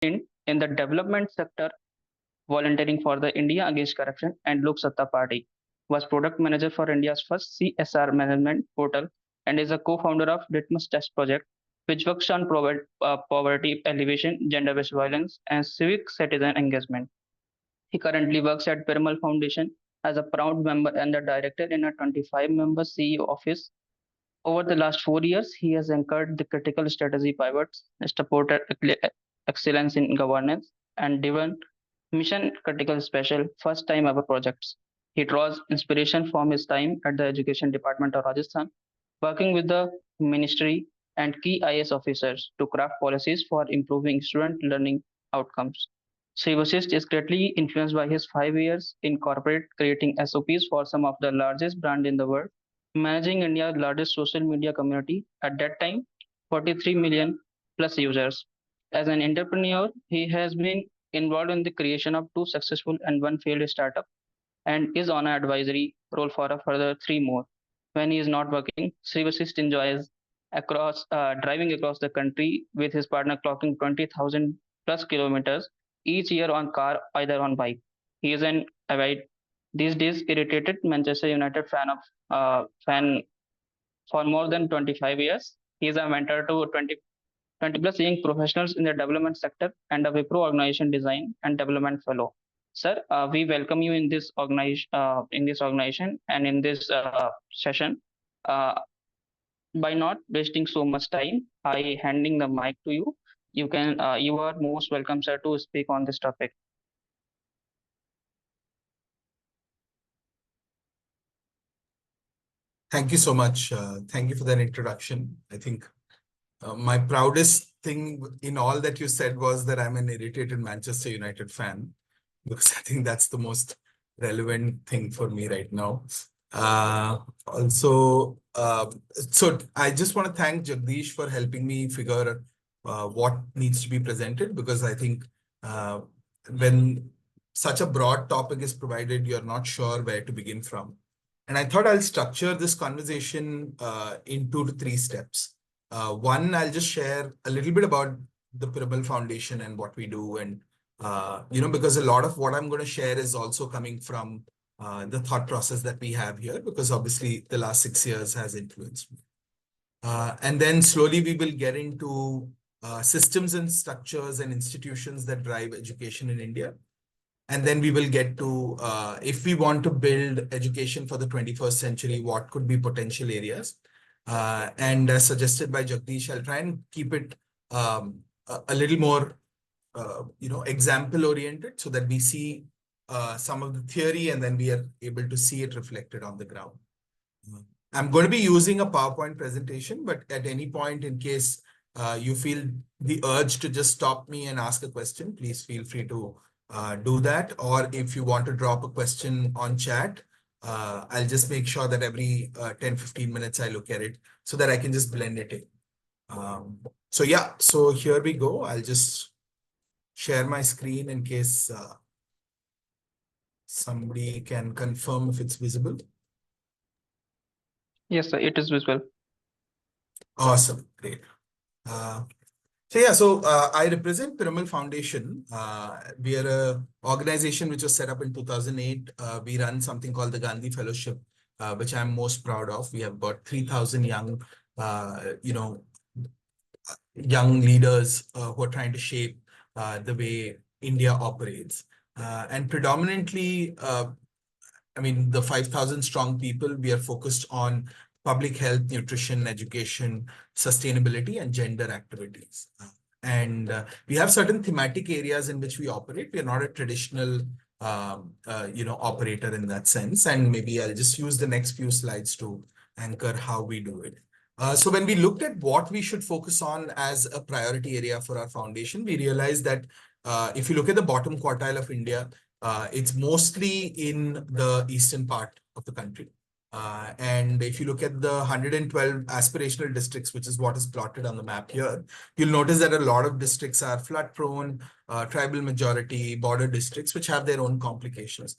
in the development sector, volunteering for the India Against Corruption and Lok Satta Party, was product manager for India's first CSR management portal, and is a co-founder of Litmus Test Project, which works on poverty alleviation, gender-based violence, and civic citizen engagement. He currently works at Piramal Foundation as a proud member and the director in a 25-member CEO office. Over the last 4 years, he has anchored the critical strategy pivots, supported excellence in governance, and driven mission critical special first time ever projects. He draws inspiration from his time at the Education Department of Rajasthan, working with the ministry and key IS officers to craft policies for improving student learning outcomes. Srivashist is greatly influenced by his 5 years in corporate, creating SOPs for some of the largest brands in the world, managing India's largest social media community at that time, 43 million plus users. As an entrepreneur, he has been involved in the creation of two successful and one failed startup, and is on an advisory role for a further three more. When he is not working, Srivasist enjoys driving across the country with his partner, clocking 20,000 plus kilometers each year on car, either on bike. He is an avid, these days irritated Manchester United fan for more than 25 years. He is a mentor to 20 plus young professionals in the development sector and a Wipro organization design and development fellow. Sir, we welcome you in this organization and in this session. Uh, by not wasting so much time, I handing the mic to you. You are most welcome, sir, to speak on this topic. Thank you so much. Thank you for that introduction. I think my proudest thing in all that you said was that I'm an irritated Manchester United fan, because I think that's the most relevant thing for me right now. Also, so I just want to thank Jagdish for helping me figure what needs to be presented, because I think when such a broad topic is provided, you're not sure where to begin from. And I thought I'll structure this conversation in 2 to 3 steps. One, I'll just share a little bit about the Piramal Foundation and what we do. And, because a lot of what I'm going to share is also coming from the thought process that we have here, because obviously the last 6 years has influenced me. And then slowly we will get into systems and structures and institutions that drive education in India. And then we will get to, if we want to build education for the 21st century, what could be potential areas? And as suggested by Jagdish, I'll try and keep it a little more, example oriented, so that we see some of the theory and then we are able to see it reflected on the ground. I'm going to be using a PowerPoint presentation, but at any point, in case you feel the urge to just stop me and ask a question, please feel free to do that. Or if you want to drop a question on chat, I'll just make sure that every 10-15 minutes I look at it so that I can just blend it in. So yeah, so here we go. I'll just share my screen in case somebody can confirm if it's visible. Yes, sir, it is visible. Awesome, great. So I represent Piramal Foundation. We are an organization which was set up in 2008. We run something called the Gandhi Fellowship, which I'm most proud of. We have about 3,000 young, young leaders who are trying to shape the way India operates. And predominantly, the 5,000 strong people, we are focused on public health, nutrition, education, sustainability, and gender activities. And we have certain thematic areas in which we operate. We are not a traditional, operator in that sense. And maybe I'll just use the next few slides to anchor how we do it. So when we looked at what we should focus on as a priority area for our foundation, we realized that if you look at the bottom quartile of India, it's mostly in the eastern part of the country. And if you look at the 112 aspirational districts, which is what is plotted on the map here, you'll notice that a lot of districts are flood prone, tribal majority, border districts, which have their own complications.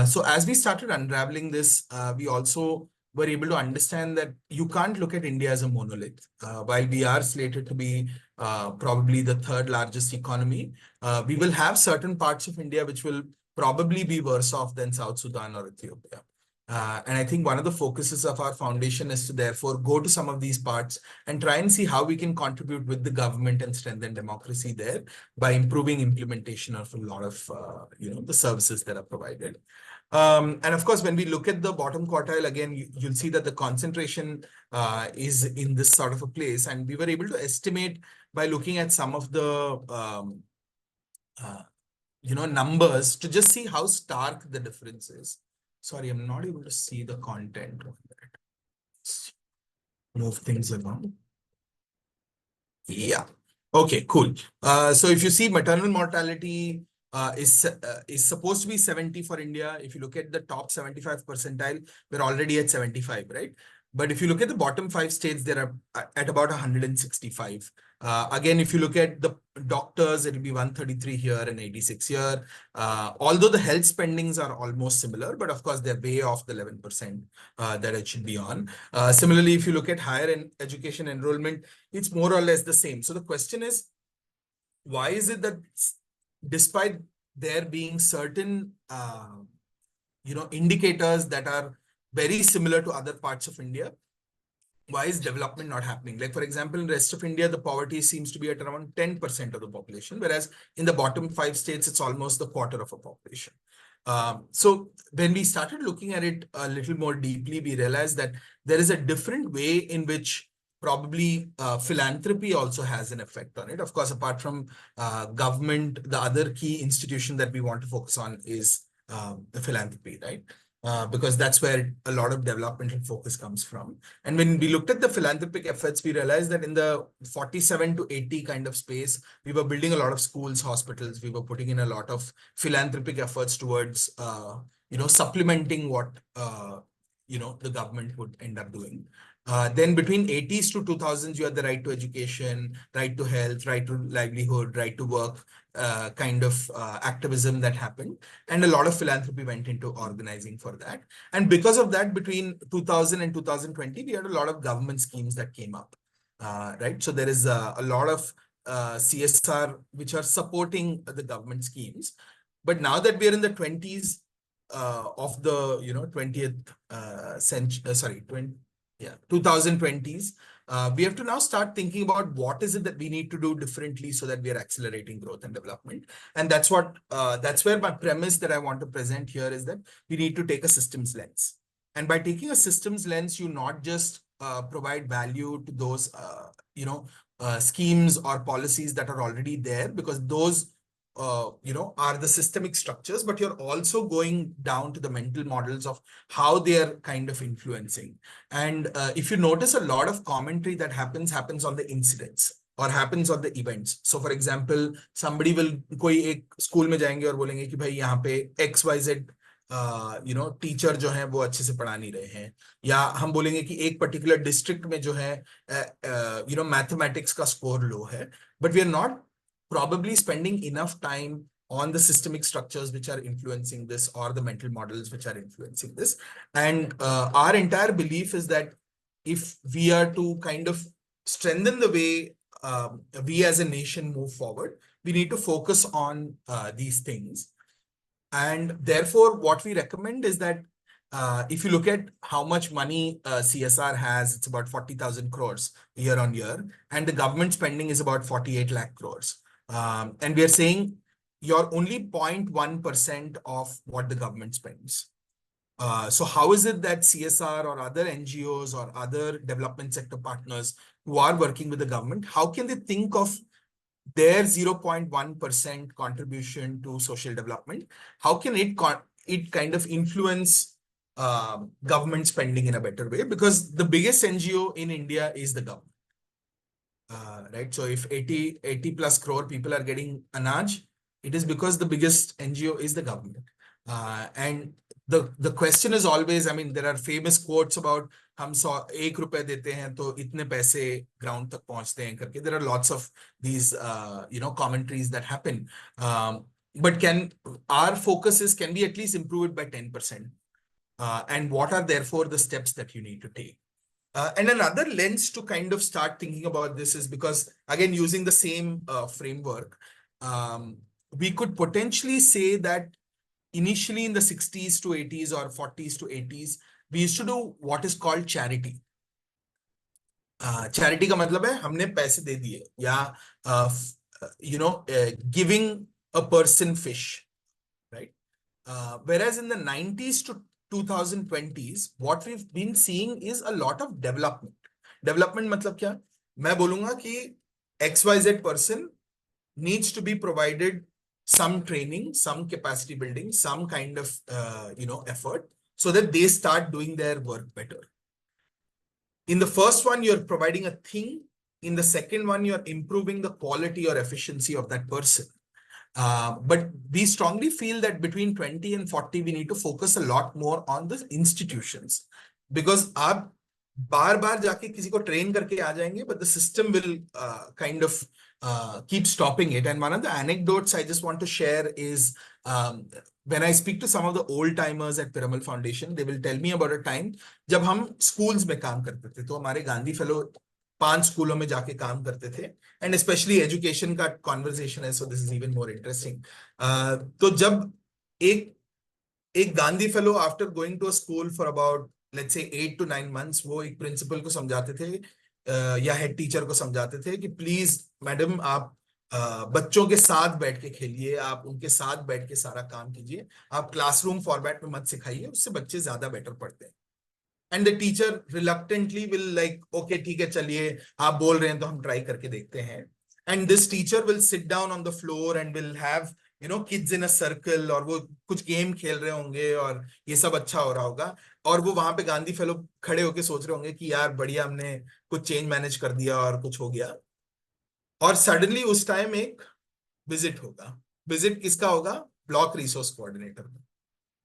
So as we started unraveling this, we also were able to understand that you can't look at India as a monolith. While we are slated to be probably the third largest economy, we will have certain parts of India which will probably be worse off than South Sudan or Ethiopia. And I think one of the focuses of our foundation is to therefore go to some of these parts and try and see how we can contribute with the government and strengthen democracy there by improving implementation of a lot of the services that are provided. And of course, when we look at the bottom quartile, again, you'll see that the concentration is in this sort of a place. And we were able to estimate by looking at some of the numbers to just see how stark the difference is. Sorry, I'm not able to see the content. Move things around. Yeah. Okay, cool. So if you see maternal mortality is supposed to be 70 for India. If you look at the top 75 percentile, we're already at 75, right? But if you look at the bottom 5 states, they're at about 165. Again, if you look at the doctors, it'll be 133 here and 86 here. Although the health spendings are almost similar, but of course, they're way off the 11% that it should be on. Similarly, if you look at higher education enrollment, it's more or less the same. So the question is, why is it that despite there being certain indicators that are very similar to other parts of India, why is development not happening? Like, for example, in the rest of India, the poverty seems to be at around 10% of the population, whereas in the bottom 5 states, it's almost a quarter of a population. So when we started looking at it a little more deeply, we realized that there is a different way in which probably philanthropy also has an effect on it. Of course, apart from government, the other key institution that we want to focus on is the philanthropy, right? Because that's where a lot of developmental focus comes from. And when we looked at the philanthropic efforts, we realized that in the 47 to 80 kind of space, we were building a lot of schools, hospitals. We were putting in a lot of philanthropic efforts towards, supplementing what, the government would end up doing. Then between 80s to 2000s, you had the right to education, right to health, right to livelihood, right to work, kind of activism that happened. And a lot of philanthropy went into organizing for that. And because of that, between 2000 and 2020, we had a lot of government schemes that came up, right? So there is a lot of CSR which are supporting the government schemes. But now that we are in the 20s of the 20th century, sorry, 2020s, we have to now start thinking about what is it that we need to do differently so that we are accelerating growth and development. And that's where my premise that I want to present here is that we need to take a systems lens. And by taking a systems lens, you not just provide value to those schemes or policies that are already there, because those are the systemic structures, but you're also going down to the mental models of how they are kind of influencing. And if you notice, a lot of commentary that happens on the incidents or happens on the events. So for example, somebody will कोई एक school में जाएंगे और बोलेंगे कि भाई यहाँ पे XYZ टीचर जो है वो अच्छे से पढ़ा नहीं रहे हैं, या हम बोलेंगे कि एक पर्टिकुलर डिस्ट्रिक्ट में जो है मैथमेटिक्स का स्कोर लो है, but we are not probably spending enough time on the systemic structures which are influencing this or the mental models which are influencing this. And our entire belief is that if we are to kind of strengthen the way we as a nation move forward, we need to focus on these things. And therefore, what we recommend is that if you look at how much money CSR has, it's about 40,000 crores year on year, and the government spending is about 48 lakh crores. And we are saying you're only 0.1% of what the government spends. So how is it that CSR or other NGOs or other development sector partners who are working with the government, how can they think of their 0.1% contribution to social development? How can it kind of influence government spending in a better way? Because the biggest NGO in India is the government. Right? So if 80 plus crore people are getting Anaj, it is because the biggest NGO is the government. And the question is always, I mean, there are famous quotes about हम 1 रुपए देते हैं तो इतने पैसे ground तक पहुंचते हैं करके. There are lots of these commentaries that happen. But our focus is, can we at least improve it by 10%? And what are therefore the steps that you need to take? And another lens to kind of start thinking about this is because, again, using the same framework, we could potentially say that initially in the 60s to 80s or 40s to 80s, we used to do what is called charity. Charity का मतलब है हमने पैसे दे दिए या giving a person fish, right? Whereas in the 90s to 2020s, what we've been seeing is a lot of development. Development मतलब क्या? मैं बोलूंगा कि XYZ person needs to be provided some training, some capacity building, some kind of effort so that they start doing their work better. In the first one, you're providing a thing. In the second one, you're improving the quality or efficiency of that person. But we strongly feel that between 20 and 40, we need to focus a lot more on the institutions. Because आप बार बार जाके किसी को train करके आ जाएंगे, but the system will kind of keep stopping it. And one of the anecdotes I just want to share is when I speak to some of the old timers at Piramal Foundation, they will tell me about a time जब हम schools में काम करते थे. तो हमारे Gandhi fellow 5 स्कूलों में जाके काम करते थे, एंड स्पेशली एजुकेशन का कॉन्वर्सेशन है, so this is even more interesting. तो जब एक Gandhi fellow after going to a school for about let's say 8 to 9 months, वो एक प्रिंसिपल को समझाते थे या हेड टीचर को समझाते थे कि प्लीज मैडम आप बच्चों के साथ बैठ के खेलिए, आप उनके साथ बैठ के सारा काम कीजिए, आप क्लासरूम फॉर्मेट में मत सिखाइए, उससे बच्चे ज्यादा बेटर पढ़ते हैं. And the teacher reluctantly will like okay ठीक है चलिए आप बोल रहे हैं तो हम ट्राई करके देखते हैं. And this teacher will sit down on the floor and will have kids in a circle, और वो कुछ गेम खेल रहे होंगे और ये सब अच्छा हो रहा होगा, और वो वहां पे गांधी फेलो खड़े होके सोच रहे होंगे कि यार बढ़िया हमने कुछ चेंज मैनेज कर दिया और कुछ हो गया. और सडनली उस टाइम एक विजिट होगा. विजिट किसका होगा? ब्लॉक रिसोर्स कोऑर्डिनेटर का.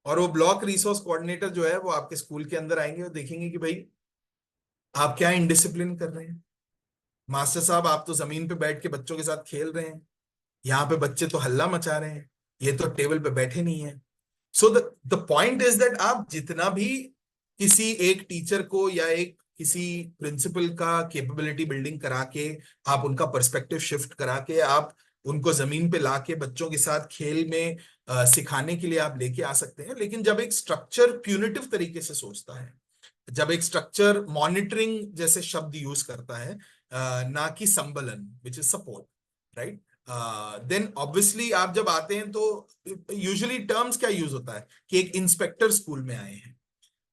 और वो ब्लॉक रिसोर्स कोऑर्डिनेटर जो है वो आपके स्कूल के अंदर आएंगे और देखेंगे कि भाई आप क्या इनडिसिप्लिन कर रहे हैं, मास्टर साहब आप तो जमीन पे बैठ के बच्चों के साथ खेल रहे हैं, यहाँ पे बच्चे तो हल्ला मचा रहे हैं, ये तो टेबल पे बैठे नहीं है. So the point is that आप जितना भी किसी एक टीचर को या एक किसी प्रिंसिपल का कैपेबिलिटी बिल्डिंग करा के, आप उनका पर्सपेक्टिव शिफ्ट करा के, आप उनको जमीन पे लाके बच्चों के साथ खेल में सिखाने के लिए आप लेके आ सकते हैं. लेकिन जब एक स्ट्रक्चर प्यूनिटिव तरीके से सोचता है, जब एक स्ट्रक्चर मॉनिटरिंग जैसे शब्द यूज करता है, ना कि संबलन which is support, right, then obviously आप जब आते हैं तो यूजुअली टर्म्स क्या यूज होता है कि एक इंस्पेक्टर स्कूल में आए हैं.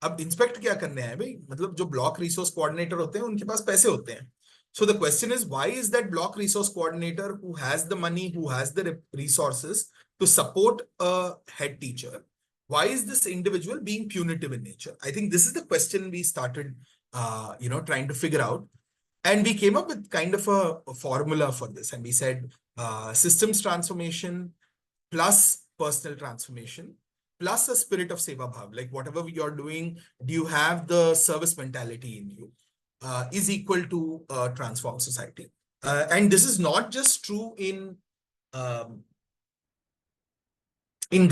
अब इंस्पेक्ट क्या करने आए भाई? मतलब जो ब्लॉक रिसोर्स कोऑर्डिनेटर होते हैं उनके पास पैसे होते हैं. So the question is, why is that block resource coordinator who has the money, who has the resources to support a head teacher, why is this individual being punitive in nature? I think this is the question we started, trying to figure out. And we came up with kind of a formula for this. And we said, systems transformation plus personal transformation plus a spirit of seva bhav. Like whatever you're doing, do you have the service mentality in you? Is equal to transform society. And this is not just true in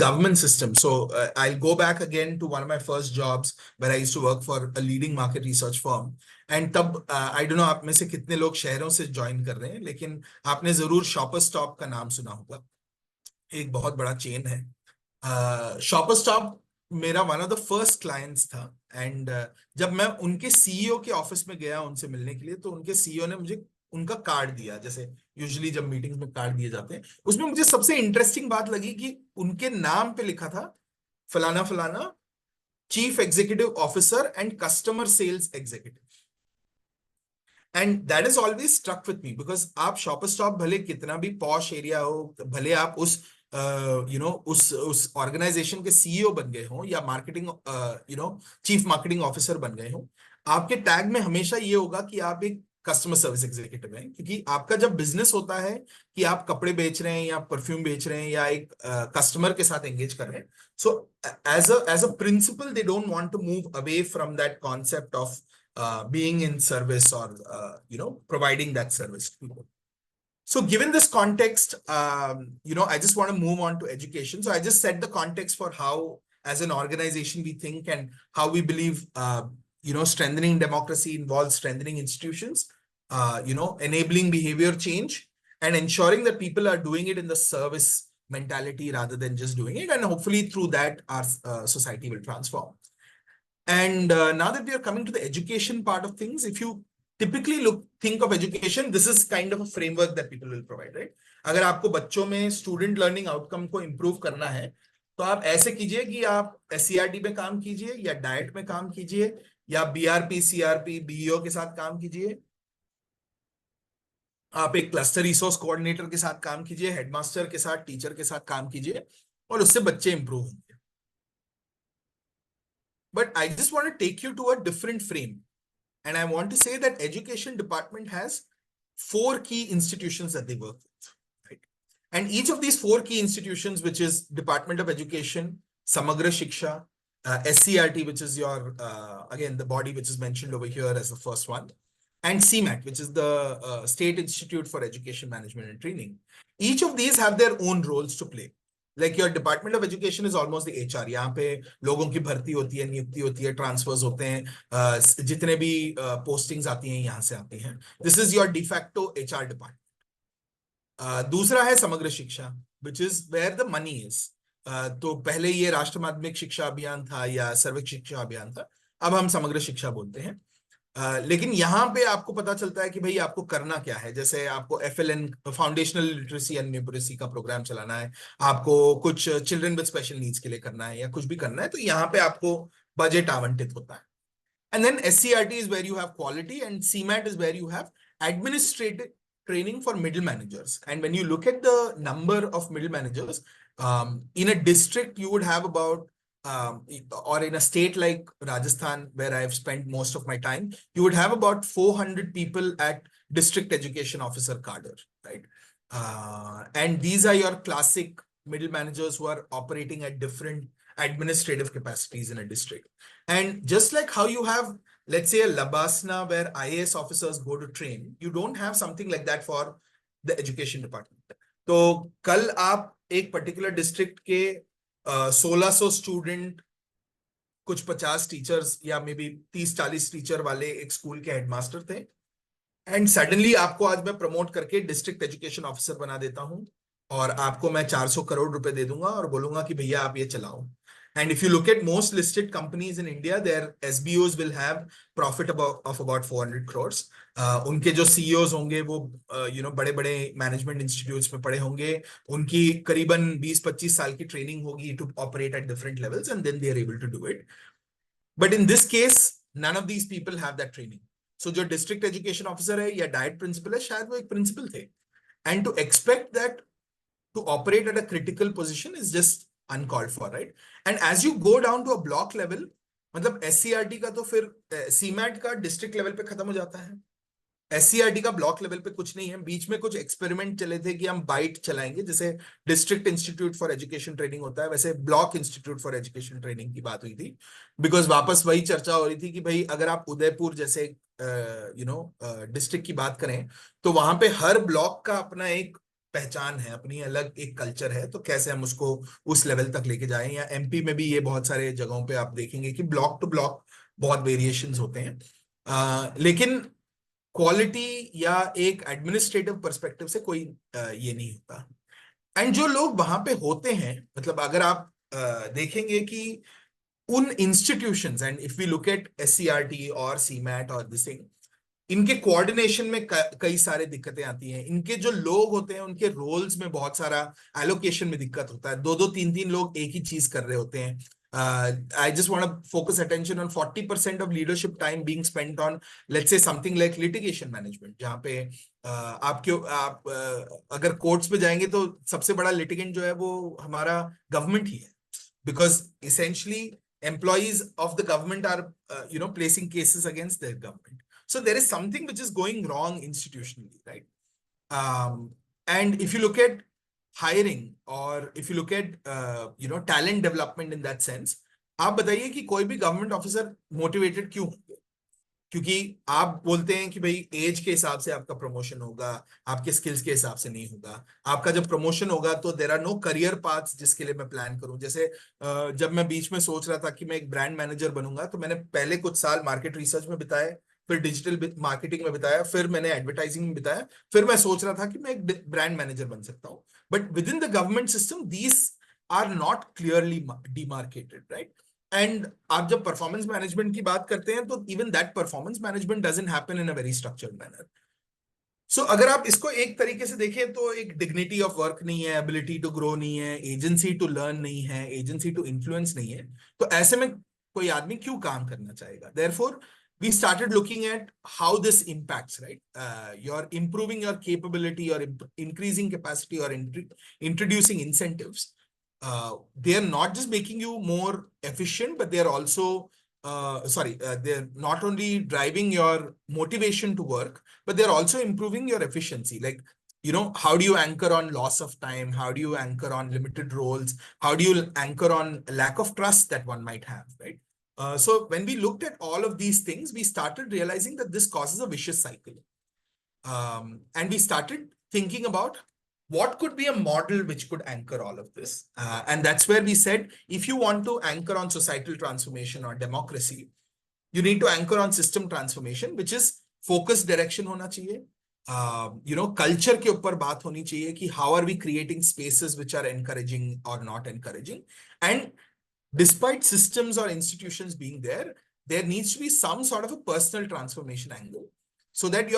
government systems. So I'll go back again to one of my first jobs where I used to work for a leading market research firm. And तब I don't know आप में से कितने लोग शहरों से join कर रहे हैं, लेकिन आपने जरूर शॉपर स्टॉप का नाम सुना होगा. एक बहुत बड़ा चेन है. शॉपर स्टॉप मेरा one of the first clients था. एंड जब मैं उनके सीईओ के ऑफिस में गया उनसे मिलने के लिए, तो उनके सीईओ ने मुझे उनका कार्ड दिया, जैसे यूजुअली जब मीटिंग्स में कार्ड दिए जाते हैं. उसमें मुझे सबसे इंटरेस्टिंग बात लगी कि उनके नाम पे लिखा था फलाना फलाना chief executive officer and customer sales executive. And that is always struck with me, because आप शॉपर स्टॉप भले कितना भी पॉश एरिया हो, भले आप उस उस ऑर्गेनाइजेशन के सीईओ बन गए हो या मार्केटिंग चीफ मार्केटिंग ऑफिसर बन गए हो, आपके टैग में हमेशा ये होगा कि आप एक कस्टमर सर्विस एग्जीक्यूटिव हैं. क्योंकि आपका जब बिजनेस होता है कि आप कपड़े बेच रहे हैं या परफ्यूम बेच रहे हैं या एक कस्टमर के साथ एंगेज कर रहे हैं, so as a principle they don't want to move away from that concept of being in service or providing that service to people. So given this context, I just want to move on to education. So I just set the context for how as an organization we think and how we believe strengthening democracy involves strengthening institutions, enabling behavior change, and ensuring that people are doing it in the service mentality rather than just doing it. And hopefully through that, our society will transform. And now that we are coming to the education part of things, if you typically think of education, this is kind of a framework that people will provide, right? अगर आपको बच्चों में student learning outcome को improve करना है, तो आप ऐसे कीजिए कि आप एससीईआरटी में काम कीजिए, या डाइट में काम कीजिए, या बीआरपी, सीआरपी, बीईओ के साथ काम कीजिए, आप एक क्लस्टर रिसोर्स कोऑर्डिनेटर के साथ काम कीजिए, हेडमास्टर के साथ, टीचर के साथ काम कीजिए, और उससे बच्चे इंप्रूव होंगे. But I just want to take you to a different frame. And I want to say that education department has 4 key institutions that they work with, right? And each of these 4 key institutions, which is Department of Education, Samagra Shiksha, SCRT, which is your, again, the body which is mentioned over here as the first one, and CMAT, which is the State Institute for Education Management and Training. Each of these have their own roles to play. Like your Department of Education is almost the HR. यहाँ पे लोगों की भर्ती होती है, नियुक्ति होती है, ट्रांसफर्स होते हैं, जितने भी पोस्टिंग्स आती हैं यहाँ से आती हैं. This is your de facto HR department. दूसरा है समग्र शिक्षा, which is where the money is. तो पहले ये राष्ट्रीय माध्यमिक शिक्षा अभियान था या सर्व शिक्षा अभियान था, अब हम समग्र शिक्षा बोलते हैं. लेकिन यहाँ पे आपको पता चलता है कि भाई आपको करना क्या है. जैसे आपको FLN, foundational literacy and numeracy का प्रोग्राम चलाना है, आपको कुछ चिल्ड्रन विद स्पेशल नीड्स के लिए करना है, या कुछ भी करना है, तो यहाँ पे आपको बजट आवंटित होता है. And then SCRT is where you have quality, and CMAT is where you have administrative training for middle managers. And when you look at the number of middle managers, in a district, you would have about or in a state like Rajasthan, where I've spent most of my time, you would have about 400 people at district education officer cadre, right? And these are your classic middle managers who are operating at different administrative capacities in a district. And just like how you have, let's say, a Labasna where IAS officers go to train, you don't have something like that for the education department. तो कल आप एक particular district के 1600 student, कुछ 50 teachers या may be 30-40 teacher वाले एक school के हेडमास्टर थे, एंड सडनली आपको आज मैं प्रमोट करके डिस्ट्रिक्ट एजुकेशन ऑफिसर बना देता हूं, और आपको मैं 400 करोड़ रुपए दे दूंगा और बोलूंगा कि भैया आप ये चलाओ. And if you look at most listed companies in India, their SBOs will have profit of about 400 crores. उनके जो CEOs होंगे वो बड़े बड़े मैनेजमेंट इंस्टीट्यूट्स में पढ़े होंगे, उनकी करीबन 20-25 साल की ट्रेनिंग होगी to operate at different levels, and then they are able to do it. But in this case, none of these people have that training. So जो डिस्ट्रिक्ट एजुकेशन ऑफिसर है या डाइट प्रिंसिपल है, शायद वो एक principal थे. And to expect that to operate at a critical position is just uncalled for, right? And as you go down to a block level, मतलब SCRT का तो फिर CMAT का डिस्ट्रिक्ट लेवल पे खत्म हो जाता है. SCRT का ब्लॉक लेवल पे कुछ नहीं है. बीच में कुछ एक्सपेरिमेंट चले थे कि हम बाइट चलाएंगे, जैसे district institute for education training होता है, वैसे block institute for education training की बात हुई थी. बिकॉज वापस वही चर्चा हो रही थी कि भाई अगर आप उदयपुर जैसे डिस्ट्रिक्ट की बात करें, तो वहां पे हर ब्लॉक का अपना एक पहचान है, अपनी अलग एक कल्चर है, तो कैसे हम उसको उस लेवल तक लेके जाएं. या MP में भी ये बहुत सारे जगहों पे आप देखेंगे कि ब्लॉक टू ब्लॉक बहुत वेरिएशंस होते हैं. लेकिन क्वालिटी या एक एडमिनिस्ट्रेटिव पर्सपेक्टिव से कोई ये नहीं होता. एंड जो लोग वहां पे होते हैं, मतलब अगर आप देखेंगे कि उन institutions, and if we look at SCRT और CMAT और दिस थिंग, इनके कोऑर्डिनेशन में कई सारे दिक्कतें आती हैं. इनके जो लोग होते हैं उनके रोल्स में बहुत सारा एलोकेशन में दिक्कत होता है. 2-2, 3-3 लोग एक ही चीज कर रहे होते हैं. I just want to focus attention on 40% of leadership time being spent on, let's say, something like litigation management, जहाँ पे आप अगर कोर्ट्स पे जाएंगे तो सबसे बड़ा लिटिगेंट जो है वो हमारा गवर्नमेंट ही है, because essentially employees of the government are placing cases against their government. So there is something which is going wrong institutionally, right? And if you look at hiring, or if you look at talent development in that sense, आप बताइए कि कोई भी government officer motivated क्यों होंगे? क्योंकि आप बोलते हैं कि भाई एज के हिसाब से आपका प्रमोशन होगा, आपके स्किल्स के हिसाब से नहीं होगा। आपका जब प्रमोशन होगा तो there are no career paths जिसके लिए मैं प्लान करूं। जैसे जब मैं बीच में सोच रहा था कि मैं एक ब्रांड मैनेजर बनूंगा, तो मैंने पहले कुछ साल मार्केट रिसर्च में बिताए, फिर डिजिटल मार्केटिंग में बिताया, फिर मैंने एडवर्टाइजिंग में बिताया, फिर मैं सोच रहा था कि मैं एक ब्रांड मैनेजर बन सकता हूँ। But within the government system these are not clearly demarcated, right? And आप जब परफॉर्मेंस मैनेजमेंट की बात करते हैं तो even that performance management doesn't happen in a very structured manner. So अगर आप इसको एक तरीके से देखें तो एक डिग्निटी ऑफ वर्क नहीं है, एबिलिटी टू ग्रो नहीं है, एजेंसी टू लर्न नहीं है, एजेंसी टू इन्फ्लुएंस नहीं है। तो ऐसे में कोई आदमी क्यों काम करना चाहेगा? Therefore we started looking at how this impacts, right? You're improving your capability or increasing capacity or introducing incentives. They are not just making you more efficient, but they are also they're not only driving your motivation to work, but they're also improving your efficiency. Like, how do you anchor on loss of time? How do you anchor on limited roles? How do you anchor on lack of trust that one might have, right? So when we looked at all of these things, we started realizing that this causes a vicious cycle. And we started thinking about what could be a model which could anchor all of this. And that's where we said, if you want to anchor on societal transformation or democracy, you need to anchor on system transformation, which is focused direction hona chahiye. Culture ke uppar baat honi chahiye ki how are we creating spaces which are encouraging or not encouraging. And despite systems or institutions being there, there needs to be some sort of a personal transformation angle, so that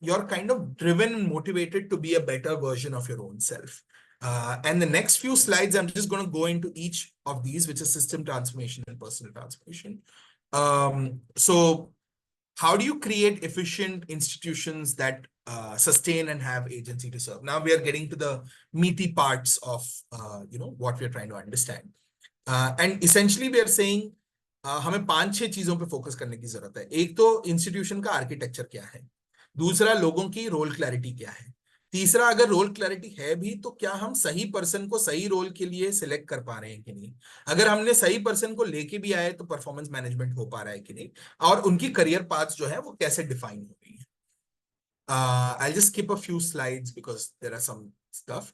you're kind of driven and motivated to be a better version of your own self. And the next few slides, I'm just going to go into each of these, which is system transformation and personal transformation. So how do you create efficient institutions that sustain and have agency to serve? Now we are getting to the meaty parts of what we're trying to understand. And essentially we are saying हमें 5-6 चीजों पे focus करने की जरूरत है। एक तो institution का आर्किटेक्चर क्या है, दूसरा लोगों की रोल क्लैरिटी क्या है, तीसरा अगर रोल क्लैरिटी है भी तो क्या हम सही पर्सन को सही रोल के लिए सिलेक्ट कर पा रहे हैं कि नहीं, अगर हमने सही पर्सन को लेके भी आए तो परफॉर्मेंस मैनेजमेंट हो पा रहा है कि नहीं, और उनकी करियर पाथ जो है वो कैसे डिफाइन हो रही है। I'll just skip a few slides because there are some stuff.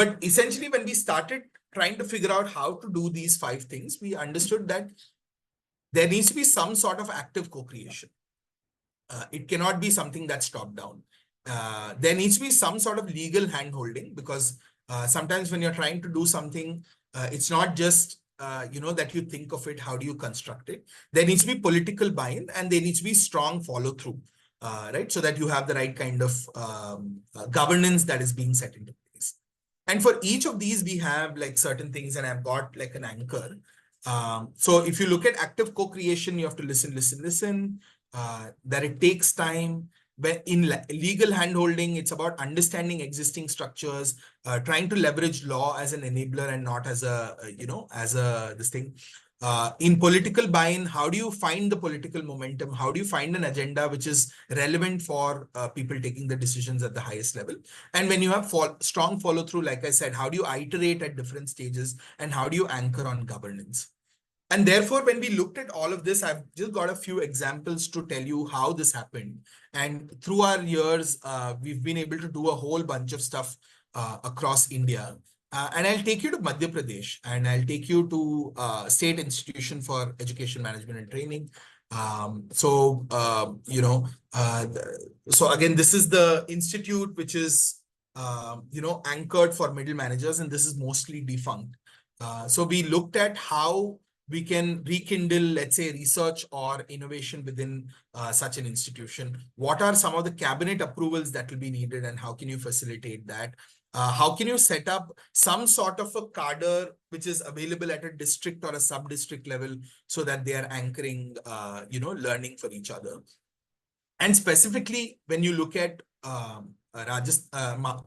But essentially, when we started trying to figure out how to do these 5 things, we understood that there needs to be some sort of active co-creation. It cannot be something that's top down. There needs to be some sort of legal hand-holding, because sometimes when you're trying to do something, it's not just that you think of it, how do you construct it? There needs to be political buy-in, and there needs to be strong follow-through, right? So that you have the right kind of governance that is being set into place. And for each of these, we have like certain things, and I've got like an anchor. So if you look at active co-creation, you have to listen, that it takes time. In legal handholding, it's about understanding existing structures, trying to leverage law as an enabler and not as this thing. In political buy-in, how do you find the political momentum? How do you find an agenda which is relevant for people taking the decisions at the highest level? And when you have strong follow-through, like I said, how do you iterate at different stages, and how do you anchor on governance? And therefore, when we looked at all of this, I've just got a few examples to tell you how this happened. And through our years, we've been able to do a whole bunch of stuff across India. And I'll take you to Madhya Pradesh, and I'll take you to State Institution for Education Management and Training. So again, this is the institute which is, anchored for middle managers, and this is mostly defunct. So we looked at how we can rekindle, let's say, research or innovation within such an institution. What are some of the cabinet approvals that will be needed, and how can you facilitate that? How can you set up some sort of a cadre which is available at a district or a sub-district level, so that they are anchoring, learning for each other? And specifically, when you look at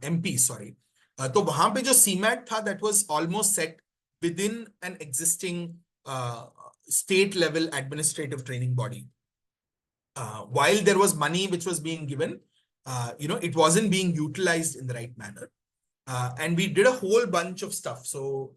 MP, sorry, तो वहां पे जो CMAT था, that was almost set within an existing state level administrative training body. While there was money which was being given, it wasn't being utilized in the right manner. And we did a whole bunch of stuff. So,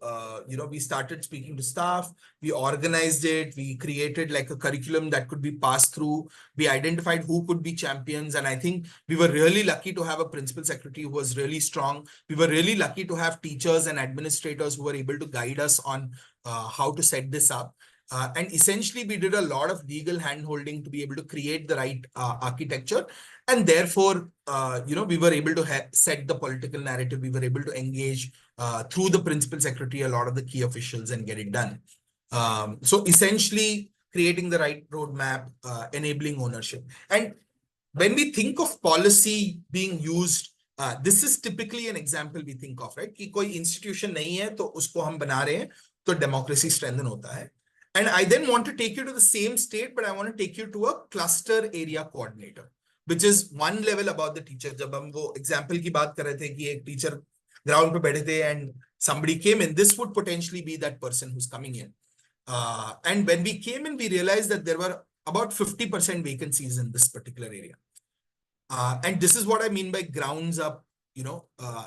we started speaking to staff, we organized it, we created like a curriculum that could be passed through. We identified who could be champions. And I think we were really lucky to have a principal secretary who was really strong. We were really lucky to have teachers and administrators who were able to guide us on how to set this up. And essentially, we did a lot of legal handholding to be able to create the right architecture. And therefore, we were able to set the political narrative. We were able to engage through the principal secretary, a lot of the key officials, and get it done. So essentially, creating the right roadmap, enabling ownership. And when we think of policy being used, this is typically an example we think of, right? कि कोई institution नहीं है तो उसको हम बना रहे हैं तो democracy strengthen होता है. And I then want to take you to the same state, but I want to take you to a cluster area coordinator, which is one level above the teacher. जब हम वो example की बात कर रहे थे कि एक teacher ground पे बैठे थे and somebody came in, this would potentially be that person who's coming in. And when we came in, we realized that there were about 50% vacancies in this particular area. And this is what I mean by grounds up,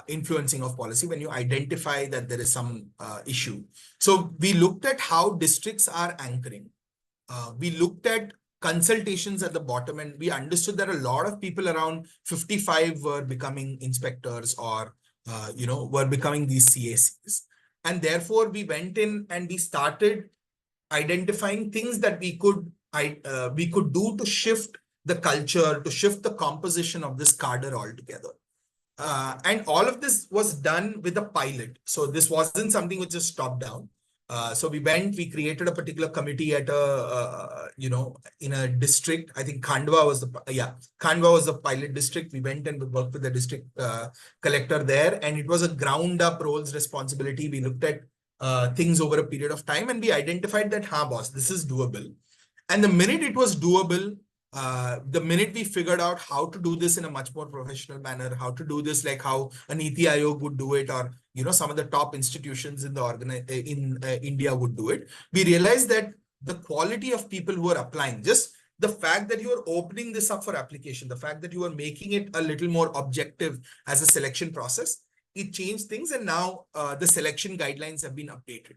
influencing of policy when you identify that there is some issue. So we looked at how districts are anchoring. We looked at consultations at the bottom, and we understood that a lot of people around 55 were becoming inspectors or, were becoming these CACs. And therefore, we went in and we started identifying things that we could do to shift the culture, to shift the composition of this cadre altogether. And all of this was done with a pilot. So this wasn't something which just top down. So we created a particular committee at in a district. I think Khandwa was the pilot district. We went and we worked with the district collector there, and it was a ground up roles responsibility. We looked at things over a period of time, and we identified that, boss, this is doable. And the minute it was doable, the minute we figured out how to do this in a much more professional manner, how to do this like how a Niti Aayog would do it, or some of the top institutions in the India would do it, we realized that the quality of people who are applying, just the fact that you are opening this up for application, the fact that you are making it a little more objective as a selection process, it changed things. And now the selection guidelines have been updated.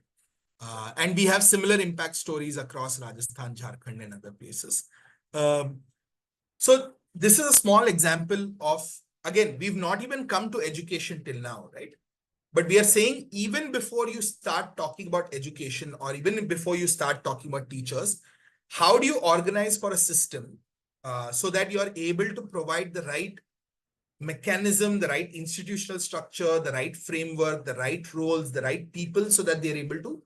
And we have similar impact stories across Rajasthan, Jharkhand, and other places. So this is a small example of, again, we've not even come to education till now, right? But we are saying even before you start talking about education, or even before you start talking about teachers, how do you organize for a system so that you are able to provide the right mechanism, the right institutional structure, the right framework, the right roles, the right people, so that they're able to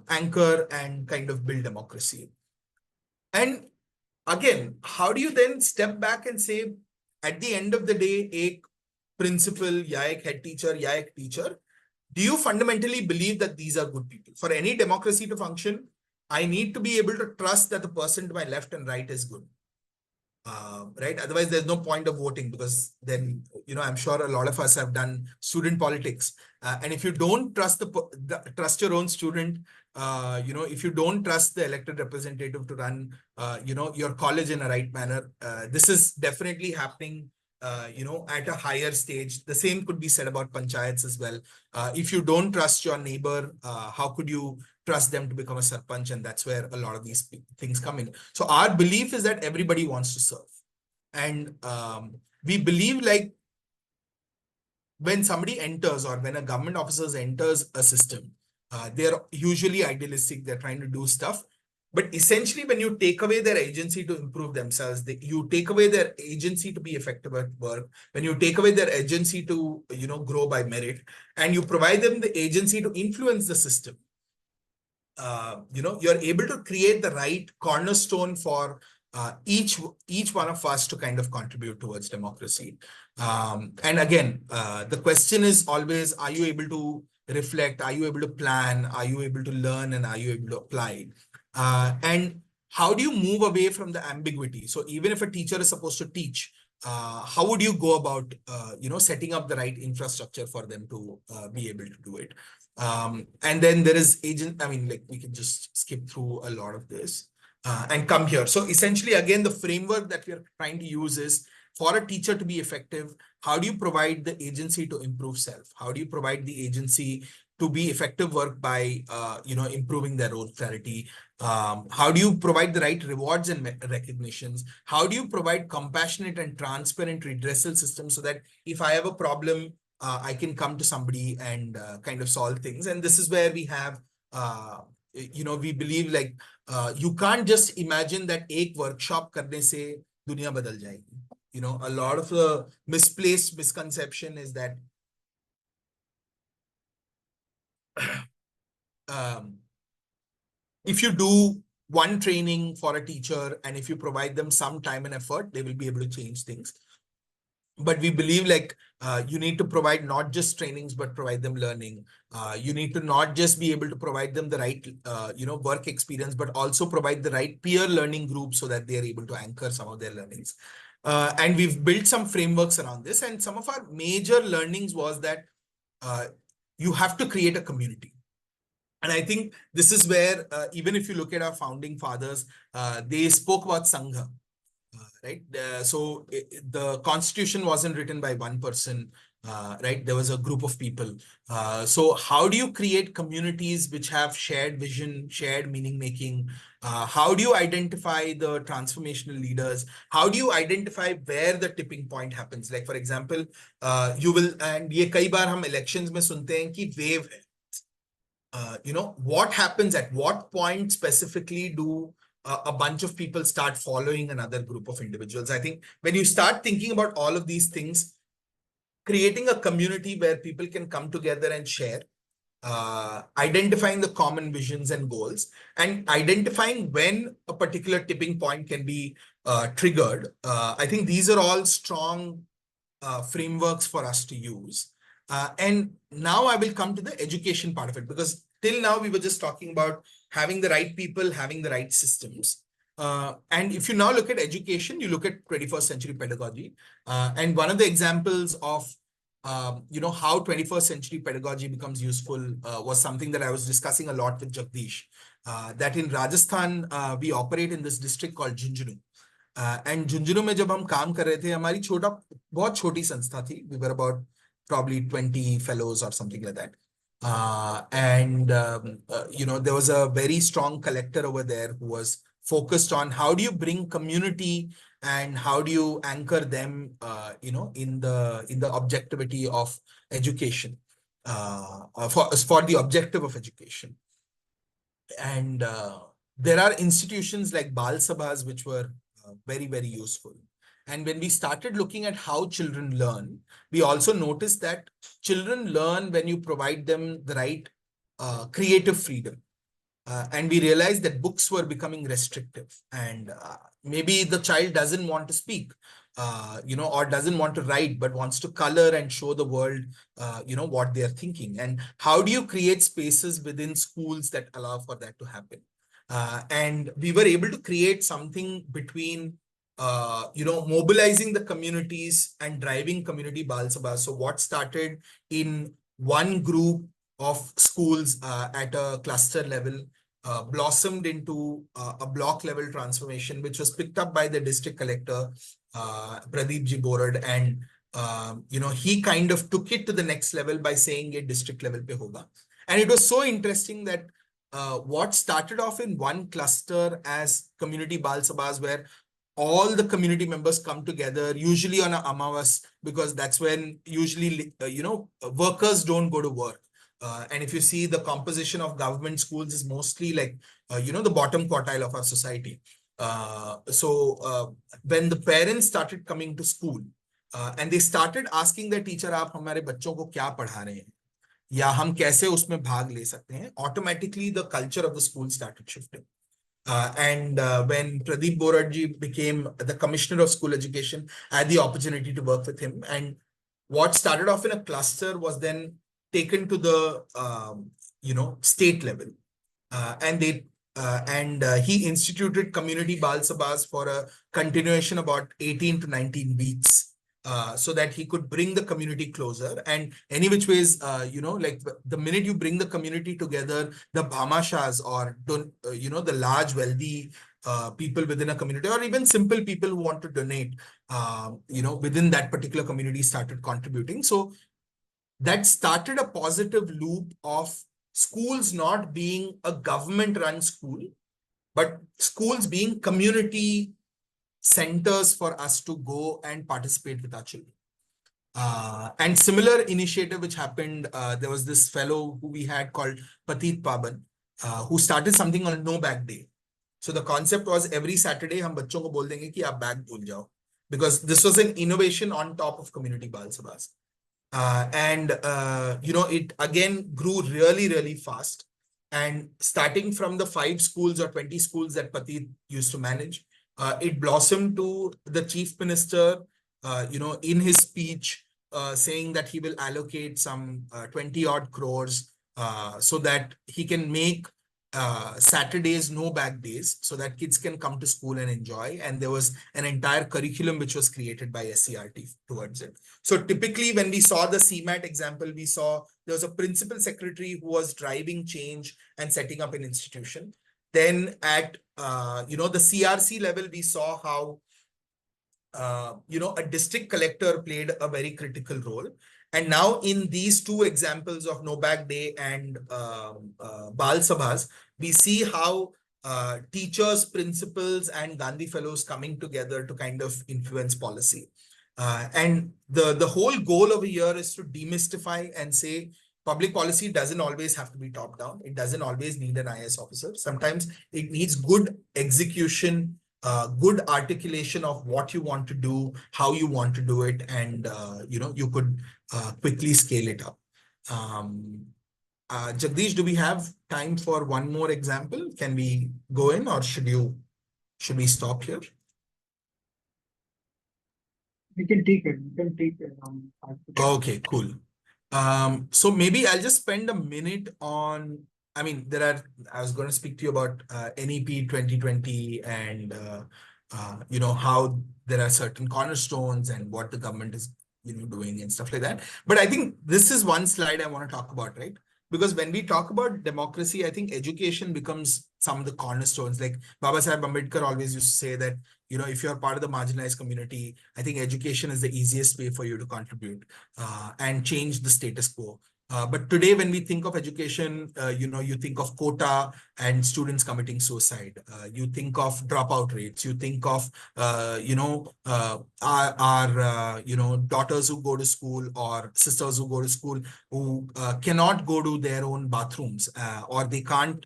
anchor and kind of build democracy. And again, how do you then step back and say, at the end of the day, a principal, ya ek head teacher, ya ek teacher, do you fundamentally believe that these are good people? For any democracy to function, I need to be able to trust that the person to my left and right is good. Right? Otherwise, there's no point of voting, because then, I'm sure a lot of us have done student politics. And if you don't trust trust your own student, if you don't trust the elected representative to run, your college in a right manner, this is definitely happening, at a higher stage. The same could be said about panchayats as well. If you don't trust your neighbor, how could you trust them to become a sarpanch? And that's where a lot of these things come in. So our belief is that everybody wants to serve. And we believe, like, when somebody enters, or when a government officer enters a system, they're usually idealistic, they're trying to do stuff. But essentially, when you take away their agency to improve themselves, you take away their agency to be effective at work, when you take away their agency to, grow by merit, and you provide them the agency to influence the system, you're able to create the right cornerstone for each one of us to kind of contribute towards democracy. And again, the question is always, are you able to reflect? Are you able to plan? Are you able to learn? And are you able to apply? And how do you move away from the ambiguity? So even if a teacher is supposed to teach, how would you go about, setting up the right infrastructure for them to be able to do it? And then there is we can just skip through a lot of this and come here. So essentially, again, the framework that we are trying to use is for a teacher to be effective, how do you provide the agency to improve self? How do you provide the agency to be effective work by, improving their role clarity? How do you provide the right rewards and recognitions? How do you provide compassionate and transparent redressal systems so that if I have a problem, I can come to somebody and kind of solve things? And this is where we have, we believe like, you can't just imagine that एक workshop करने से दुनिया बदल जाएगी. A lot of the misplaced misconception is that if you do one training for a teacher and if you provide them some time and effort, they will be able to change things. But we believe like you need to provide not just trainings, but provide them learning. You need to not just be able to provide them the right, work experience, but also provide the right peer learning group so that they are able to anchor some of their learnings. And we've built some frameworks around this. And some of our major learnings was that you have to create a community. And I think this is where, even if you look at our founding fathers, they spoke about Sangha. Right. So the constitution wasn't written by one person, right? There was a group of people. So how do you create communities which have shared vision, shared meaning making? How do you identify the transformational leaders? How do you identify where the tipping point happens? Like, for example, you will, and ये कई बार हम elections में सुनते हैं कि wave है. What happens at what point specifically do a bunch of people start following another group of individuals? I think when you start thinking about all of these things, creating a community where people can come together and share, identifying the common visions and goals, and identifying when a particular tipping point can be triggered. I think these are all strong frameworks for us to use. And now I will come to the education part of it, because till now we were just talking about having the right people, having the right systems. And if you now look at education, you look at 21st century pedagogy. And one of the examples of how 21st century pedagogy becomes useful was something that I was discussing a lot with Jagdish. That in Rajasthan, we operate in this district called Junjunu. And Junjunu में जब हम काम कर रहे थे, हमारी बहुत छोटी संस्था थी. We were about probably 20 fellows or something like that. There was a very strong collector over there who was focused on how do you bring community and how do you anchor them, in the objectivity of education, for the objective of education. And there are institutions like Bal Sabhas which were very, very useful. And when we started looking at how children learn, we also noticed that children learn when you provide them the right creative freedom. And we realized that books were becoming restrictive, and maybe the child doesn't want to speak, or doesn't want to write, but wants to color and show the world, what they're thinking. And how do you create spaces within schools that allow for that to happen? And we were able to create something between, mobilizing the communities and driving community Bal Sabha. So what started in one group of schools at a cluster level blossomed into a block level transformation, which was picked up by the district collector, Pradeep Ji Borad, and he kind of took it to the next level by saying it district level pe hoga. And it was so interesting that what started off in one cluster as community Bal Sabhas, where all the community members come together, usually on a Amavas, because that's when usually, workers don't go to work. And if you see the composition of government schools is mostly like, the bottom quartile of our society. So when the parents started coming to school and they started asking their teacher, आप हमारे बच्चों को क्या पढ़ा रहे हैं? या हम कैसे उसमें भाग ले सकते हैं? Automatically the culture of the school started shifting. And when Pradeep Boradji became the Commissioner of School Education, I had the opportunity to work with him. And what started off in a cluster was then taken to the state level, and he instituted community Bal Sabhas for a continuation about 18 to 19 weeks, so that he could bring the community closer. And any which ways, like the minute you bring the community together, the bhamashas or the large wealthy people within a community, or even simple people who want to donate, within that particular community started contributing. So that started a positive loop of schools not being a government-run school, but schools being community centers for us to go and participate with our children. And similar initiative which happened, there was this fellow who we had called Patit Paban, who started something on No Bag Day. So the concept was every Saturday हम बच्चों को बोल देंगे कि आप bag भूल जाओ, because this was an innovation on top of community Bal Sabhas. It again grew really, really fast. And starting from the 5 schools or 20 schools that Patit used to manage, it blossomed to the chief minister, in his speech, saying that he will allocate some 20 odd crores so that he can make Saturdays no bag days, so that kids can come to school and enjoy. And there was an entire curriculum which was created by SCRT towards it. So typically when we saw the CMAT example, we saw there was a principal secretary who was driving change and setting up an institution. Then at the CRC level, we saw how a district collector played a very critical role. And now in these 2 examples of No Bag Day and Bal Sabhas, we see how teachers, principals, and Gandhi Fellows coming together to kind of influence policy. And the whole goal over here is to demystify and say public policy doesn't always have to be top down. It doesn't always need an IS officer. Sometimes it needs good execution, good articulation of what you want to do, how you want to do it, and you could quickly scale it up. Jagdish, do we have time for one more example? Can we go in, or should we stop here? We can take it. Okay, cool. So maybe I'll just spend a minute on, I was going to speak to you about NEP 2020 and, how there are certain cornerstones and what the government is, doing and stuff like that. But I think this is one slide I want to talk about, right? Because when we talk about democracy, I think education becomes some of the cornerstones. Like Baba Saheb Ambedkar always used to say that, if you're part of the marginalized community, I think education is the easiest way for you to contribute and change the status quo. But today, when we think of education, you think of quota and students committing suicide. You think of dropout rates. You think of, our daughters who go to school or sisters who go to school who cannot go to their own bathrooms or they can't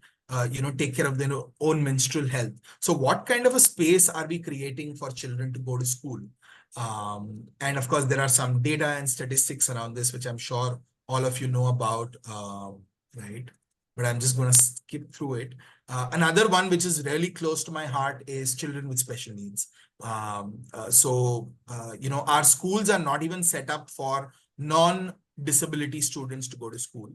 take care of their own menstrual health. So what kind of a space are we creating for children to go to school? And of course, there are some data and statistics around this, which I'm sure all of you know about, right? But I'm just going to skip through it. Another one which is really close to my heart is children with special needs. Our schools are not even set up for non-disability students to go to school.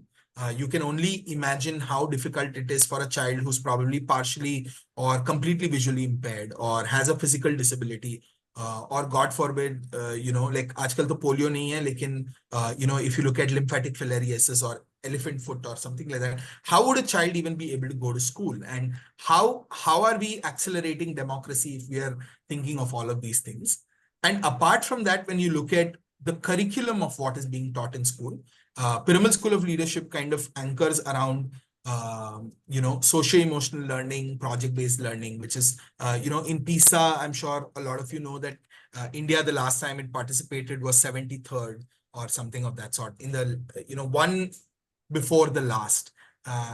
You can only imagine how difficult it is for a child who's probably partially or completely visually impaired or has a physical disability. Or God forbid, like आजकल तो polio नहीं है, लेकिन if you look at lymphatic filariasis or elephant foot or something like that, how would a child even be able to go to school? And how are we accelerating democracy if we are thinking of all of these things? And apart from that, when you look at the curriculum of what is being taught in school, Piramal School of Leadership kind of anchors around socio-emotional learning, project-based learning, which is, in PISA, I'm sure a lot of you know that India, the last time it participated was 73rd or something of that sort, in the, one before the last.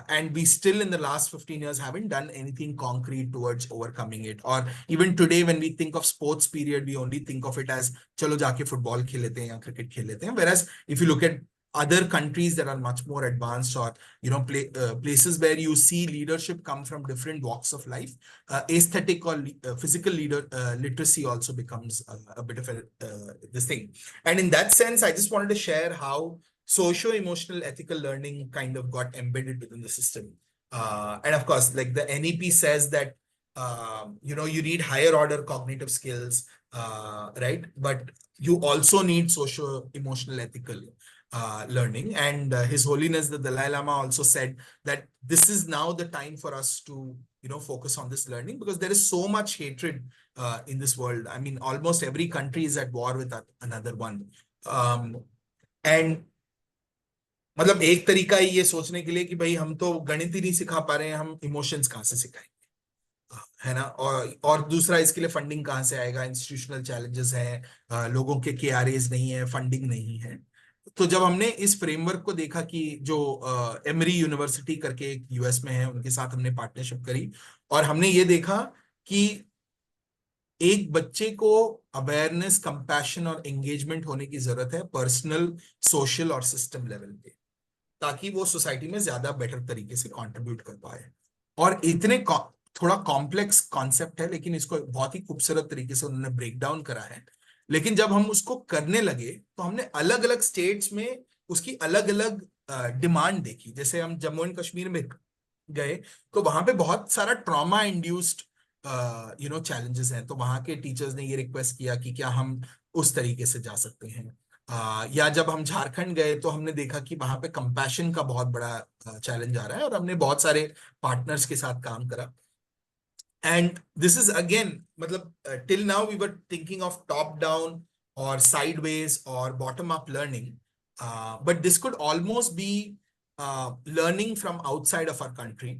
And we still in the last 15 years haven't done anything concrete towards overcoming it. Or even today, when we think of sports period, we only think of it as, chalo jaake football khel lete hain ya cricket khel lete hain. Whereas if you look at other countries that are much more advanced, or places where you see leadership come from different walks of life, aesthetic or physical literacy also becomes a bit of this thing. And in that sense, I just wanted to share how socio-emotional ethical learning kind of got embedded within the system. And of course, like the NEP says that you need higher order cognitive skills, right? But you also need socio-emotional ethical learning. And His Holiness the Dalai Lama also said that this is now the time for us to focus on this learning, because there is so much hatred in this world. I mean, almost every country is at war with another one. And मतलब एक तरीका ही ये सोचने के लिए कि भाई हम तो गणित ही नहीं सिखा पा रहे हैं, हम इमोशंस कहाँ से सिखाएंगे, है ना। और दूसरा, इसके लिए फंडिंग कहाँ से आएगा, इंस्टीट्यूशनल चैलेंजेस हैं, लोगों के केआरएस नहीं है, फंडिंग नहीं है। तो जब हमने इस फ्रेमवर्क को देखा कि जो एमरी यूनिवर्सिटी करके एक यूएस में है, उनके साथ हमने पार्टनरशिप करी, और हमने ये देखा कि एक बच्चे को अवेयरनेस, कंपैशन और एंगेजमेंट होने की जरूरत है, पर्सनल, सोशल और सिस्टम लेवल पे, ताकि वो सोसाइटी में ज्यादा बेटर तरीके से कंट्रीब्यूट कर पाए। और इतने थोड़ा कॉम्प्लेक्स कॉन्सेप्ट है, लेकिन इसको बहुत ही खूबसूरत तरीके से उन्होंने ब्रेक डाउन करा है। लेकिन जब हम उसको करने लगे तो हमने अलग अलग स्टेट्स में उसकी अलग अलग डिमांड देखी। जैसे हम जम्मू एंड कश्मीर में गए तो वहां पे बहुत सारा ट्रॉमा इंड्यूस्ड चैलेंजेस हैं, तो वहां के टीचर्स ने ये रिक्वेस्ट किया कि क्या हम उस तरीके से जा सकते हैं। या जब हम झारखंड गए तो हमने देखा कि वहां पे कंपैशन का बहुत बड़ा चैलेंज आ रहा है, और हमने बहुत सारे पार्टनर्स के साथ काम करा। And this is again, matlab, till now we were thinking of top down or sideways or bottom up learning, but this could almost be learning from outside of our country,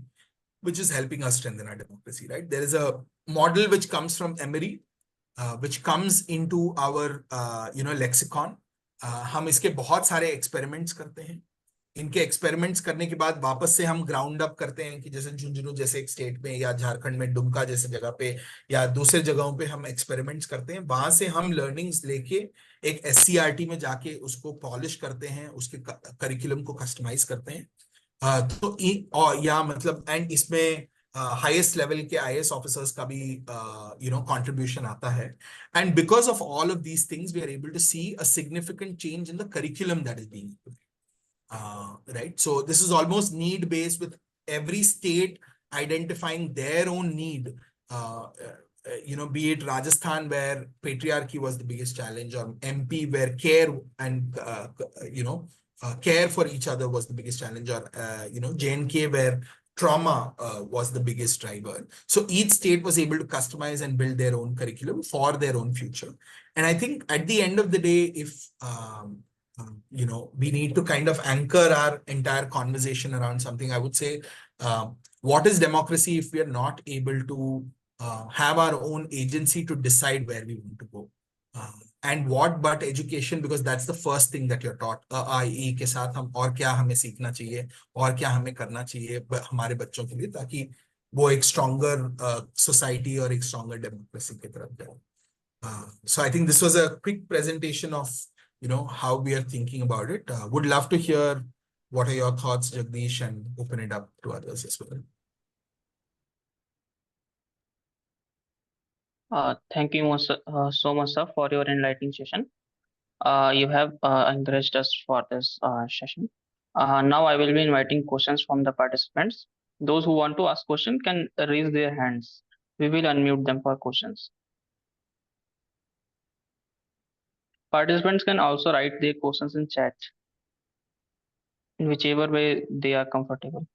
which is helping us strengthen our democracy, right? There is a model which comes from Emory, which comes into our lexicon. हम इसके बहुत सारे experiments करते हैं। इनके experiments करने के बाद वापस से हम ग्राउंड अप करते हैं कि जैसे झुंझुनू जैसे एक स्टेट में, या झारखंड में डुमका जैसे जगह पे, या दूसरे जगहों पे हम एक्सपेरिमेंट्स करते हैं। वहां से हम लर्निंग्स लेके एक एससीईआरटी में जाके उसको पॉलिश करते हैं, उसके करिकुलम को कस्टमाइज करते हैं। तो या मतलब, एंड इसमें हाईएस्ट लेवल के आईएएस ऑफिसर्स का भी कंट्रीब्यूशन आता है। And because of all of these things we are able to see a significant change in the curriculum that is being right. So this is almost need based, with every state identifying their own need. Be it Rajasthan, where patriarchy was the biggest challenge, or MP, where care and care for each other was the biggest challenge, or J&K, where trauma was the biggest driver. So each state was able to customize and build their own curriculum for their own future. And I think at the end of the day, if we need to kind of anchor our entire conversation around something, I would say, what is democracy if we are not able to have our own agency to decide where we want to go? And what but education, because that's the first thing that you're taught. IE के साथ हम और क्या हमें सीखना चाहिए, और क्या हमें करना चाहिए हमारे बच्चों के लिए, ताकि वो एक स्ट्रॉन्गर सोसाइटी और एक स्ट्रॉन्गर डेमोक्रेसी की तरफ जाए। So I think this was a quick presentation of how we are thinking about it. Would love to hear what are your thoughts, Jagdish, and open it up to others as well. Thank you so much, sir, for your enlightening session. You have encouraged us for this session. Now I will be inviting questions from the participants. Those who want to ask question can raise their hands. We will unmute them for questions. Participants can also write their questions in chat in whichever way they are comfortable.